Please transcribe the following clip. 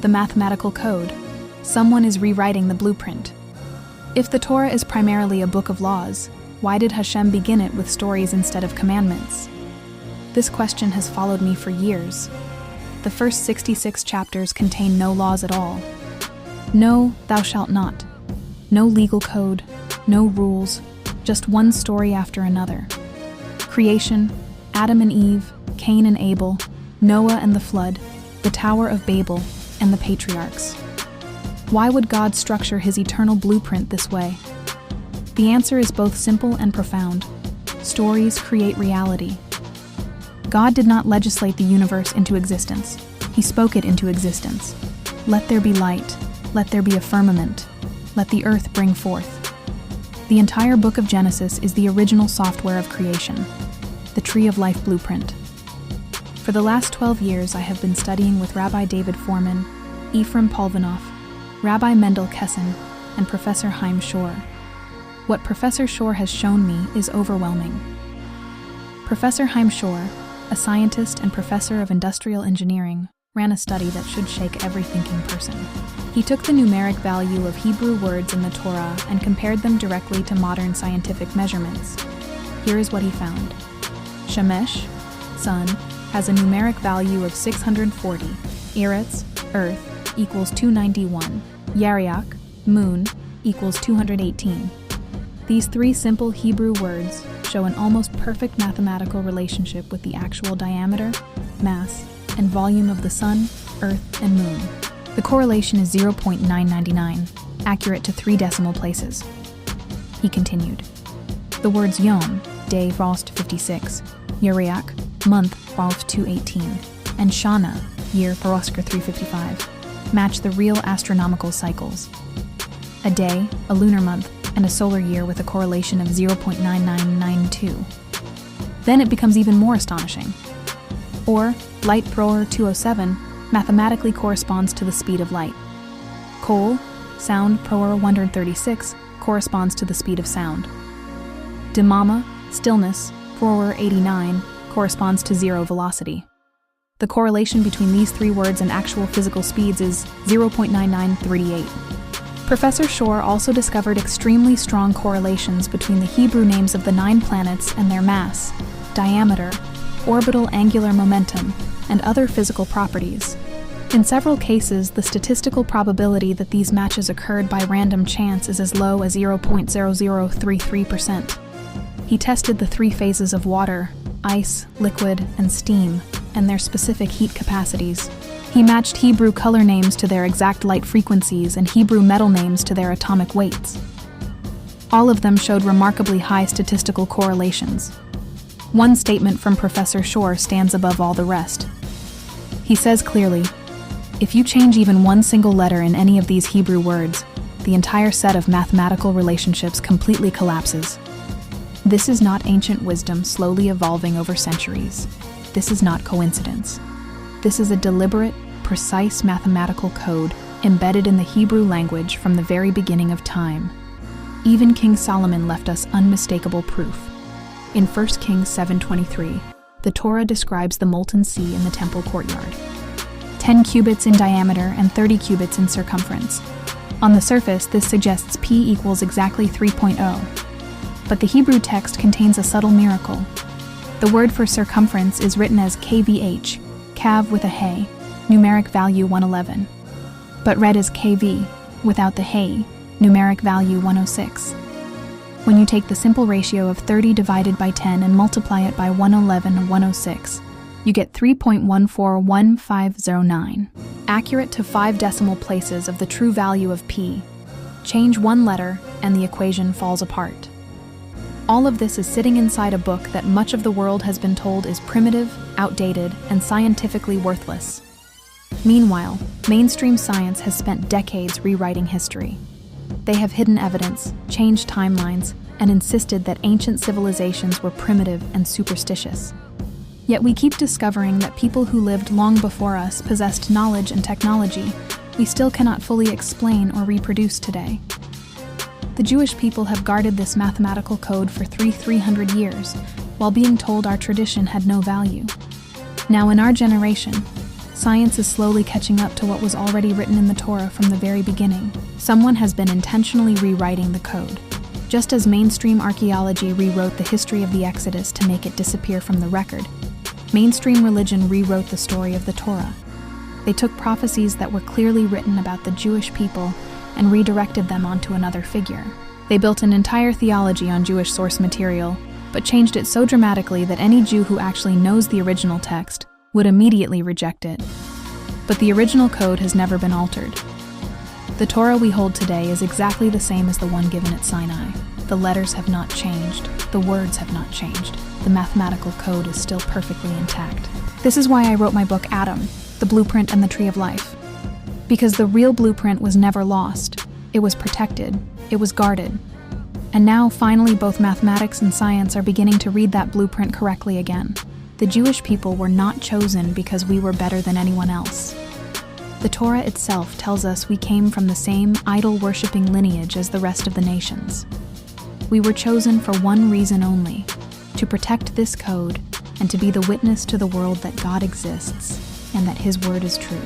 the mathematical code. Someone is rewriting the blueprint. If the Torah is primarily a book of laws, why did Hashem begin it with stories instead of commandments? This question has followed me for years. The first 66 chapters contain no laws at all. No, thou shalt not. No legal code, no rules, just one story after another. Creation, Adam and Eve, Cain and Abel, Noah and the flood, the Tower of Babel, and the patriarchs. Why would God structure his eternal blueprint this way? The answer is both simple and profound. Stories create reality. God did not legislate the universe into existence. He spoke it into existence. Let there be light. Let there be a firmament. Let the earth bring forth. The entire book of Genesis is the original software of creation, the Tree of Life blueprint. For the last 12 years, I have been studying with Rabbi David Foreman, Ephraim Polvinoff, Rabbi Mendel Kessin, and Professor Chaim Shor. What Professor Shor has shown me is overwhelming. Professor Chaim Shor, a scientist and professor of industrial engineering, ran a study that should shake every thinking person. He took the numeric value of Hebrew words in the Torah and compared them directly to modern scientific measurements. Here is what he found. Shemesh, sun, has a numeric value of 640. Eretz, earth, equals 291. Yariach, moon, equals 218. These three simple Hebrew words show an almost perfect mathematical relationship with the actual diameter, mass, and volume of the sun, earth, and moon. The correlation is 0.999, accurate to 3 decimal places. He continued. The words Yom, day, Frost 56, Yariach, month, Frost 218, and Shana, year, Parosker 355, match the real astronomical cycles. A day, a lunar month, and a solar year with a correlation of 0.9992. Then it becomes even more astonishing. Or, light Proer 207 mathematically corresponds to the speed of light. Kol, sound Proer 136, corresponds to the speed of sound. Demama, stillness, Proer 89, corresponds to zero velocity. The correlation between these three words and actual physical speeds is 0.9938. Professor Shor also discovered extremely strong correlations between the Hebrew names of the 9 planets and their mass, diameter, orbital angular momentum, and other physical properties. In several cases, the statistical probability that these matches occurred by random chance is as low as 0.0033%. He tested the 3 phases of water, ice, liquid, and steam, and their specific heat capacities. He matched Hebrew color names to their exact light frequencies and Hebrew metal names to their atomic weights. All of them showed remarkably high statistical correlations. One statement from Professor Shor stands above all the rest. He says clearly, if you change even one single letter in any of these Hebrew words, the entire set of mathematical relationships completely collapses. This is not ancient wisdom slowly evolving over centuries. This is not coincidence. This is a deliberate, precise mathematical code embedded in the Hebrew language from the very beginning of time. Even King Solomon left us unmistakable proof. In 1 Kings 7:23, the Torah describes the molten sea in the temple courtyard. 10 cubits in diameter and 30 cubits in circumference. On the surface, this suggests P equals exactly 3.0. But the Hebrew text contains a subtle miracle. The word for circumference is written as KVH, Kav with a He, numeric value 111, but read as KV, without the He, numeric value 106. When you take the simple ratio of 30 divided by 10 and multiply it by 111 and 106, you get 3.141509, accurate to 5 decimal places of the true value of P. Change one letter and the equation falls apart. All of this is sitting inside a book that much of the world has been told is primitive, outdated, and scientifically worthless. Meanwhile, mainstream science has spent decades rewriting history. They have hidden evidence, changed timelines, and insisted that ancient civilizations were primitive and superstitious. Yet we keep discovering that people who lived long before us possessed knowledge and technology we still cannot fully explain or reproduce today. The Jewish people have guarded this mathematical code for 300 years, while being told our tradition had no value. Now in our generation, Science is slowly catching up to what was already written in the Torah from the very beginning. Someone has been intentionally rewriting the code. Just as mainstream archaeology rewrote the history of the Exodus to make it disappear from the record, mainstream religion rewrote the story of the Torah. They took prophecies that were clearly written about the Jewish people and redirected them onto another figure. They built an entire theology on Jewish source material, but changed it so dramatically that any Jew who actually knows the original text would immediately reject it. But the original code has never been altered. The Torah we hold today is exactly the same as the one given at Sinai. The letters have not changed. The words have not changed. The mathematical code is still perfectly intact. This is why I wrote my book Adam, the Blueprint and the Tree of Life. Because the real blueprint was never lost. It was protected. It was guarded. And now, finally, both mathematics and science are beginning to read that blueprint correctly again. The Jewish people were not chosen because we were better than anyone else. The Torah itself tells us we came from the same idol-worshipping lineage as the rest of the nations. We were chosen for one reason only, to protect this code and to be the witness to the world that God exists and that His word is true.